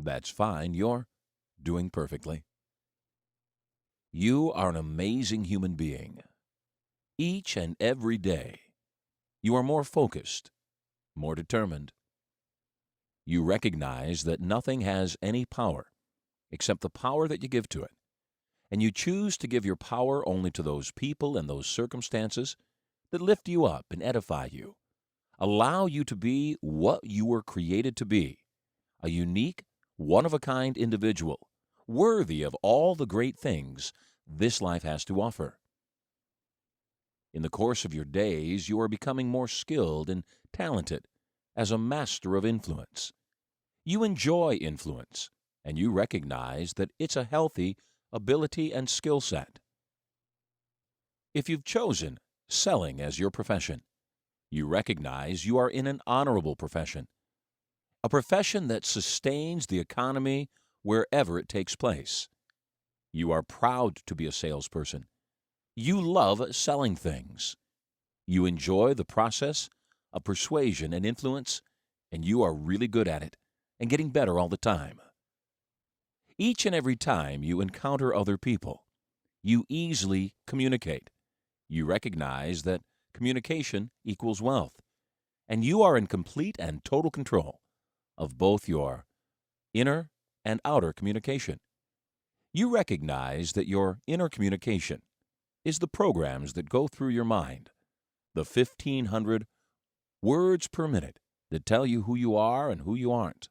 That's fine. You're doing perfectly. You are an amazing human being. Each and every day, you are more focused, more determined. You recognize that nothing has any power except the power that you give to it, and you choose to give your power only to those people and those circumstances that lift you up and edify you, allow you to be what you were created to be, a unique, one-of-a-kind individual, worthy of all the great things this life has to offer. In the course of your days, you are becoming more skilled and talented as a master of influence. You enjoy influence, and you recognize that it's a healthy ability and skill set. If you've chosen selling as your profession, you recognize you are in an honorable profession, a profession that sustains the economy wherever it takes place. You are proud to be a salesperson. You love selling things. You enjoy the process of persuasion and influence, and you are really good at it and getting better all the time. Each and every time you encounter other people, you easily communicate. You recognize that communication equals wealth, and you are in complete and total control of both your inner and outer communication. You recognize that your inner communication is the programs that go through your mind, the 1,500 words per minute that tell you who you are and who you aren't.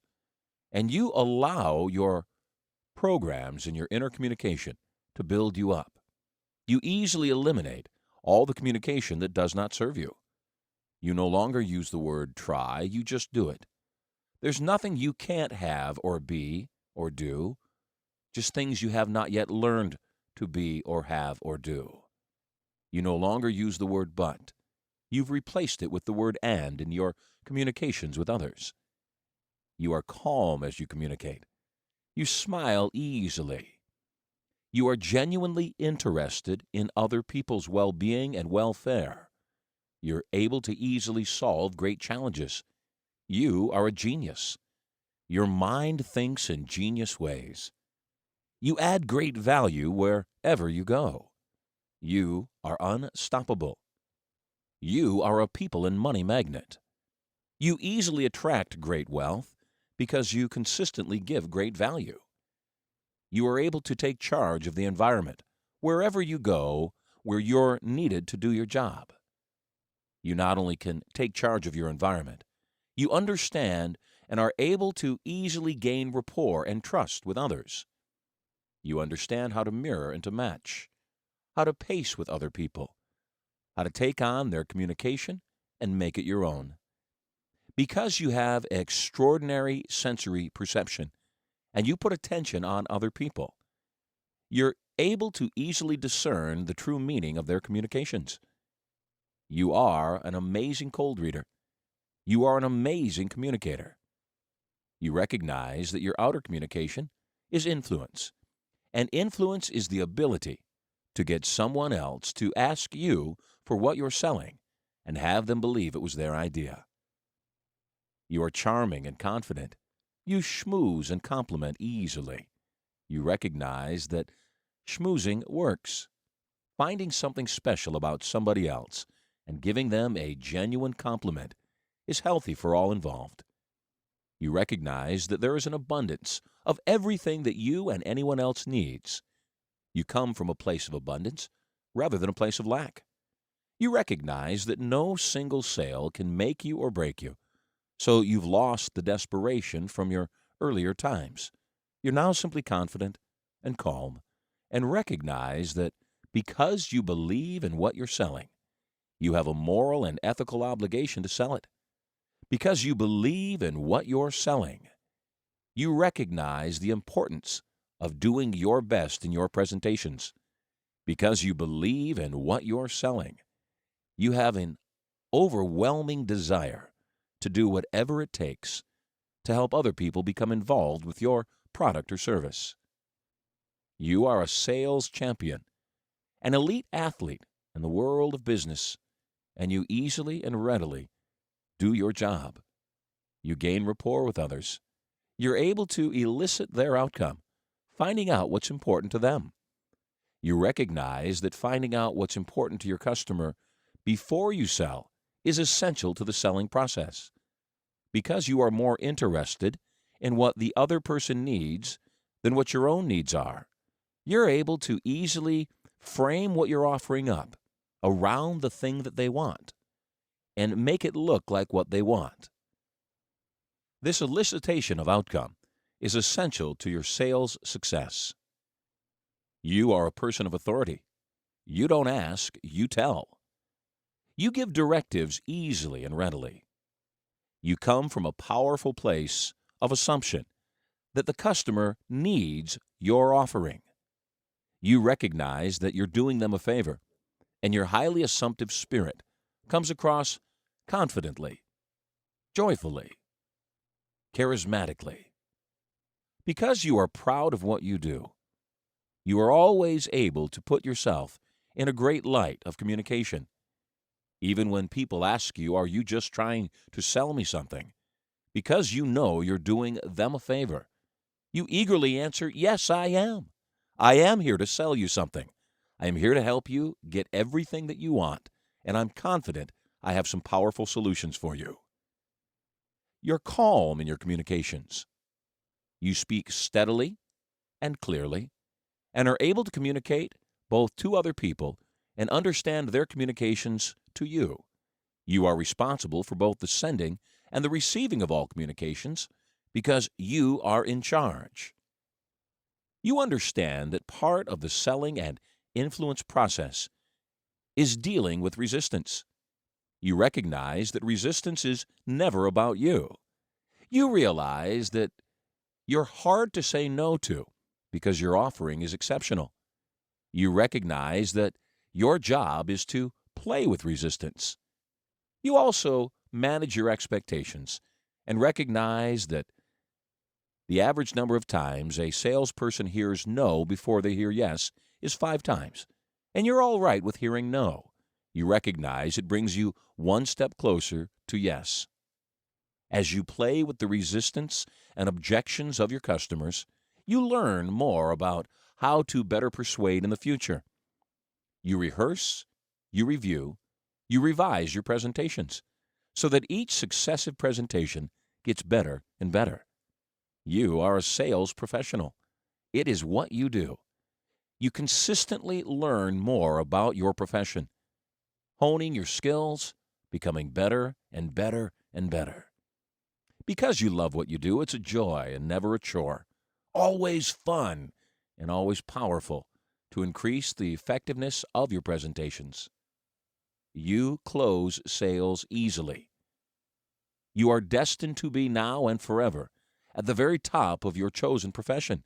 And you allow your programs in your inner communication to build you up. You easily eliminate all the communication that does not serve you. You no longer use the word try, you just do it. There's nothing you can't have or be or do, just things you have not yet learned to be or have or do. You no longer use the word but. You've replaced it with the word and in your communications with others. You are calm as you communicate. You smile easily. You are genuinely interested in other people's well-being and welfare. You're able to easily solve great challenges. You are a genius. Your mind thinks in genius ways. You add great value wherever you go. You are unstoppable. You are a people and money magnet. You easily attract great wealth because you consistently give great value. You are able to take charge of the environment wherever you go, where you're needed to do your job. You not only can take charge of your environment, you understand and are able to easily gain rapport and trust with others. You understand how to mirror and to match, how to pace with other people, how to take on their communication and make it your own. Because you have extraordinary sensory perception and you put attention on other people, you're able to easily discern the true meaning of their communications. You are an amazing cold reader. You are an amazing communicator. You recognize that your outer communication is influence, and influence is the ability to get someone else to ask you for what you're selling and have them believe it was their idea. You are charming and confident. You schmooze and compliment easily. You recognize that schmoozing works. Finding something special about somebody else and giving them a genuine compliment is healthy for all involved. You recognize that there is an abundance of everything that you and anyone else needs. You come from a place of abundance rather than a place of lack. You recognize that no single sale can make you or break you, so you've lost the desperation from your earlier times. You're now simply confident and calm and recognize that because you believe in what you're selling, you have a moral and ethical obligation to sell it. Because you believe in what you're selling, you recognize the importance of doing your best in your presentations. Because you believe in what you're selling, you have an overwhelming desire to do whatever it takes to help other people become involved with your product or service. You are a sales champion, an elite athlete in the world of business, and you easily and readily do your job. You gain rapport with others. You're able to elicit their outcome, finding out what's important to them. You recognize that finding out what's important to your customer before you sell is essential to the selling process. Because you are more interested in what the other person needs than what your own needs are, you're able to easily frame what you're offering up around the thing that they want and make it look like what they want. This elicitation of outcome is essential to your sales success. You are a person of authority. You don't ask, you tell. You give directives easily and readily. You come from a powerful place of assumption that the customer needs your offering. You recognize that you're doing them a favor, and your highly assumptive spirit comes across confidently, joyfully, charismatically. Because you are proud of what you do, you are always able to put yourself in a great light of communication. Even when people ask you, "Are you just trying to sell me something?" Because you know you're doing them a favor, you eagerly answer, "Yes, I am. I am here to sell you something. I am here to help you get everything that you want, and I'm confident I have some powerful solutions for you." You're calm in your communications. You speak steadily and clearly and are able to communicate both to other people and understand their communications to you. You are responsible for both the sending and the receiving of all communications because you are in charge. You understand that part of the selling and influence process is dealing with resistance. You recognize that resistance is never about you. You realize that you're hard to say no to because your offering is exceptional. You recognize that your job is to play with resistance. You also manage your expectations and recognize that the average number of times a salesperson hears no before they hear yes is 5 times, and you're all right with hearing no. You recognize it brings you one step closer to yes. As you play with the resistance and objections of your customers, you learn more about how to better persuade in the future. You rehearse, you review, you revise your presentations so that each successive presentation gets better and better. You are a sales professional. It is what you do. You consistently learn more about your profession, honing your skills, becoming better and better and better. Because you love what you do, it's a joy and never a chore. Always fun and always powerful to increase the effectiveness of your presentations. You close sales easily. You are destined to be now and forever at the very top of your chosen profession.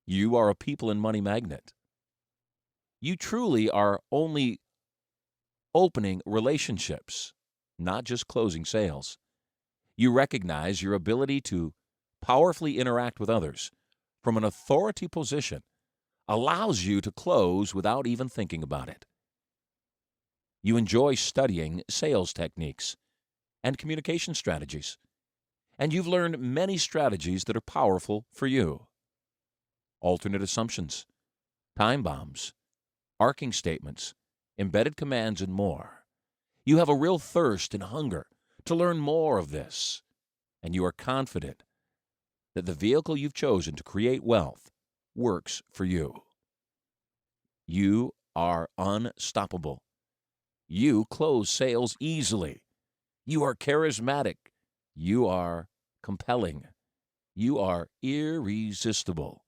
You are a people and money magnet. You truly are only opening relationships, not just closing sales. You recognize your ability to powerfully interact with others from an authority position allows you to close without even thinking about it. You enjoy studying sales techniques and communication strategies, and you've learned many strategies that are powerful for you. Alternate assumptions, time bombs, arcing statements, embedded commands, and more. You have a real thirst and hunger to learn more of this, and you are confident that the vehicle you've chosen to create wealth works for you. You are unstoppable. You close sales easily. You are charismatic. You are compelling. You are irresistible.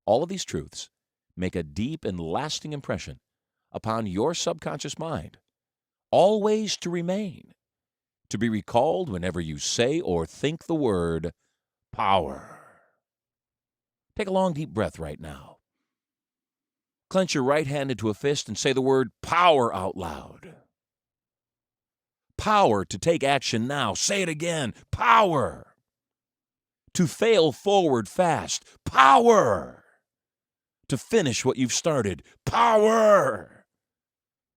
All of these truths make a deep and lasting impression upon your subconscious mind, always to remain, to be recalled whenever you say or think the word power. Take a long, deep breath right now. Clench your right hand into a fist and say the word power out loud. Power to take action now. Say it again. Power. To fail forward fast. Power. To finish what you've started. Power.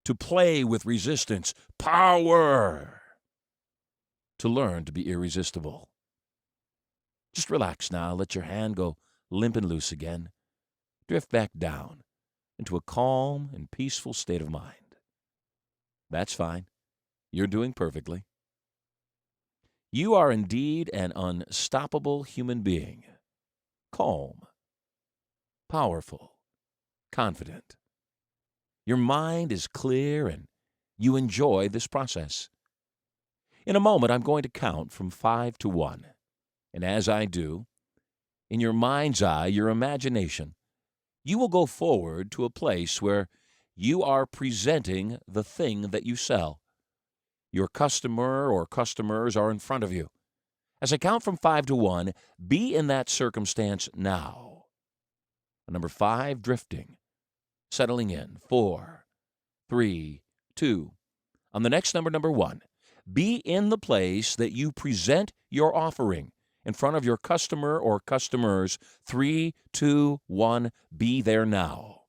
To play with resistance. Power. To learn to be irresistible. Just relax now. Let your hand go limp and loose again. Drift back down into a calm and peaceful state of mind. That's fine. You're doing perfectly. You are indeed an unstoppable human being. Calm, powerful, confident. Your mind is clear and you enjoy this process. In a moment, I'm going to count from 5 to 1. And as I do, in your mind's eye, your imagination, you will go forward to a place where you are presenting the thing that you sell. Your customer or customers are in front of you. As I count from 5 to 1, be in that circumstance now. Number 5, drifting, settling in. 4, 3, 2. On the next number, number 1, be in the place that you present your offering in front of your customer or customers. 3, 2, 1, be there now.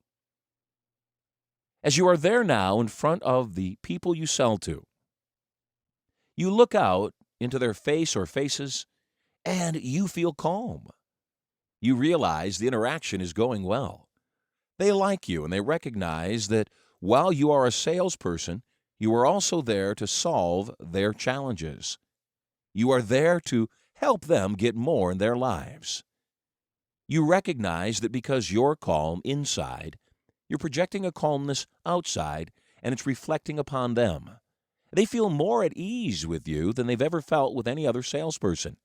As you are there now in front of the people you sell to, you look out into their face or faces, and you feel calm. You realize the interaction is going well. They like you, and they recognize that while you are a salesperson, you are also there to solve their challenges. You are there to help them get more in their lives. You recognize that because you're calm inside, you're projecting a calmness outside, and it's reflecting upon them. They feel more at ease with you than they've ever felt with any other salesperson.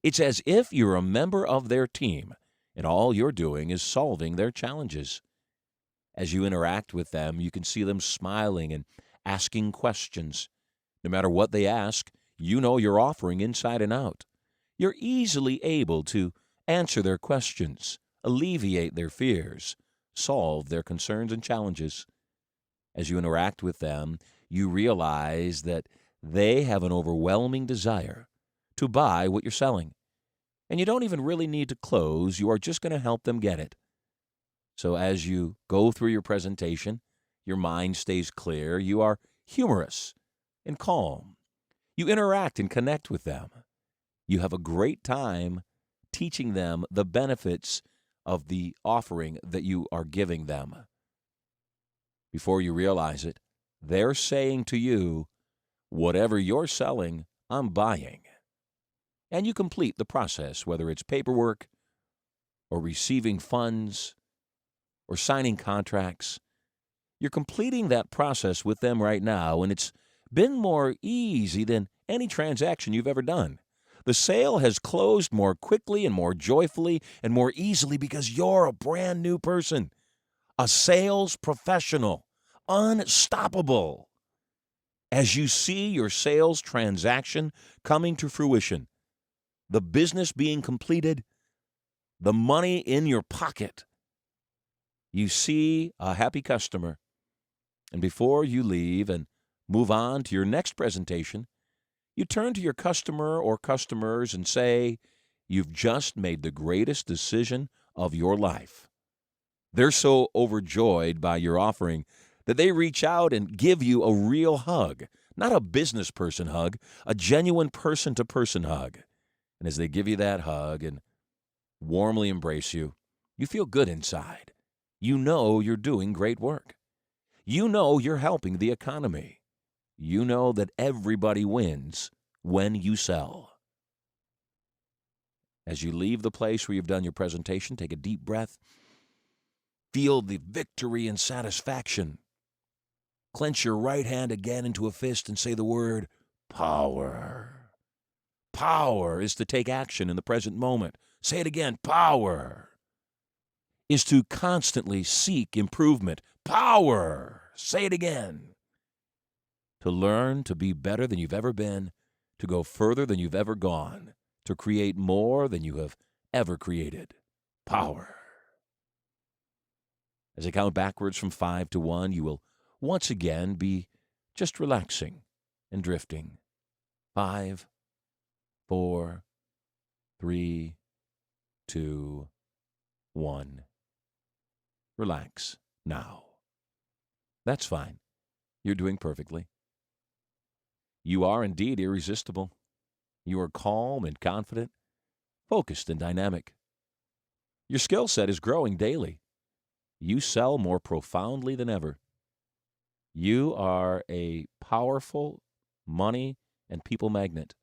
It's as if you're a member of their team, and all you're doing is solving their challenges. As you interact with them, you can see them smiling and asking questions. No matter what they ask, you know you're offering inside and out. You're easily able to answer their questions, alleviate their fears, solve their concerns and challenges. As you interact with them, you realize that they have an overwhelming desire to buy what you're selling. And you don't even really need to close. You are just going to help them get it. So as you go through your presentation, your mind stays clear. You are humorous and calm. You interact and connect with them. You have a great time teaching them the benefits of the offering that you are giving them. Before you realize it, they're saying to you, whatever you're selling, I'm buying. And you complete the process, whether it's paperwork or receiving funds or signing contracts. You're completing that process with them right now, and it's been more easy than any transaction you've ever done. The sale has closed more quickly and more joyfully and more easily because you're a brand new person, a sales professional, unstoppable. As you see your sales transaction coming to fruition, the business being completed, the money in your pocket, you see a happy customer. And before you leave and move on to your next presentation, you turn to your customer or customers and say, you've just made the greatest decision of your life. They're so overjoyed by your offering that they reach out and give you a real hug, not a business person hug, a genuine person-to-person hug. And as they give you that hug and warmly embrace you, you feel good inside. You know you're doing great work. You know you're helping the economy. You know that everybody wins when you sell. As you leave the place where you've done your presentation, take a deep breath. Feel the victory and satisfaction. Clench your right hand again into a fist and say the word power. Power is to take action in the present moment. Say it again. Power is to constantly seek improvement. Power. Say it again. To learn to be better than you've ever been, to go further than you've ever gone, to create more than you have ever created. Power. As I count backwards from 5 to 1, you will once again be just relaxing and drifting. 5, 4, 3, 2, 1. Relax now. That's fine. You're doing perfectly. You are indeed irresistible. You are calm and confident, focused and dynamic. Your skill set is growing daily. You sell more profoundly than ever. You are a powerful money and people magnet.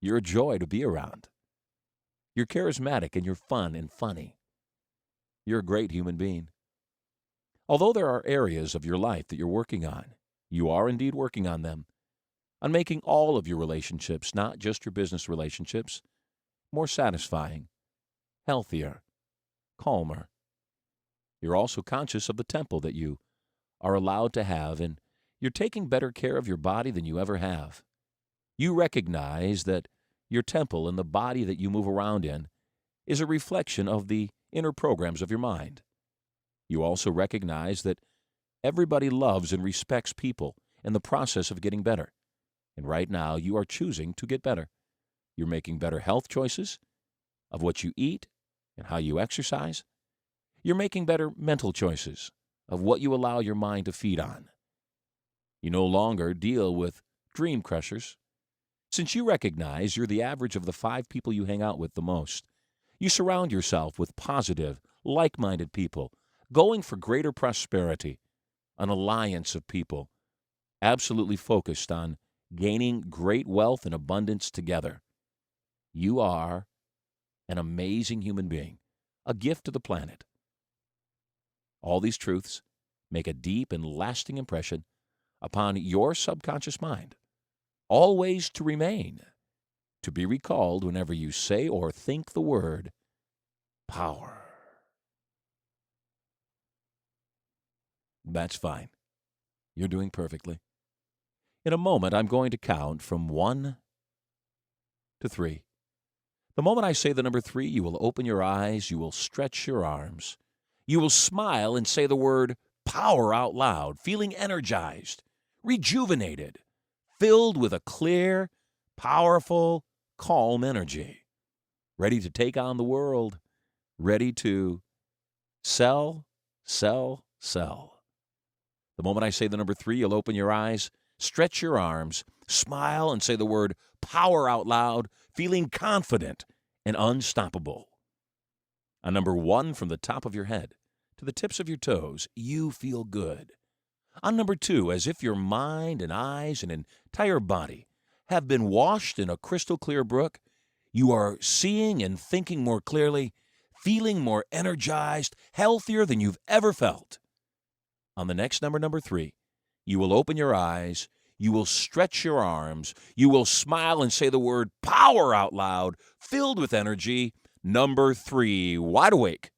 You're a joy to be around. You're charismatic and you're fun and funny. You're a great human being. Although there are areas of your life that you're working on, you are indeed working on them, on making all of your relationships, not just your business relationships, more satisfying, healthier, calmer. You're also conscious of the temple that you are allowed to have, and you're taking better care of your body than you ever have. You recognize that your temple and the body that you move around in is a reflection of the inner programs of your mind. You also recognize that everybody loves and respects people in the process of getting better. And right now, you are choosing to get better. You're making better health choices of what you eat and how you exercise. You're making better mental choices of what you allow your mind to feed on. You no longer deal with dream crushers. Since you recognize you're the average of the 5 people you hang out with the most, you surround yourself with positive, like-minded people, going for greater prosperity, an alliance of people, absolutely focused on gaining great wealth and abundance together. You are an amazing human being, a gift to the planet. All these truths make a deep and lasting impression upon your subconscious mind, always to remain, to be recalled whenever you say or think the word power. That's fine. You're doing perfectly. In a moment, I'm going to count from 1 to 3. The moment I say the number 3, you will open your eyes, you will stretch your arms, you will smile and say the word power out loud, feeling energized, rejuvenated, filled with a clear, powerful, calm energy, ready to take on the world, ready to sell, sell, sell. The moment I say the number 3, you'll open your eyes, stretch your arms, smile, and say the word power out loud, feeling confident and unstoppable. On number 1, from the top of your head to the tips of your toes, you feel good. On number 2, as if your mind and eyes and entire body have been washed in a crystal clear brook, you are seeing and thinking more clearly, feeling more energized, healthier than you've ever felt. On the next number, number 3, you will open your eyes, you will stretch your arms, you will smile and say the word power out loud, filled with energy. Number 3, wide awake.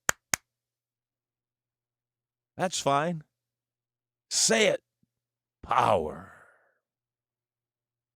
That's fine. Say it. Power.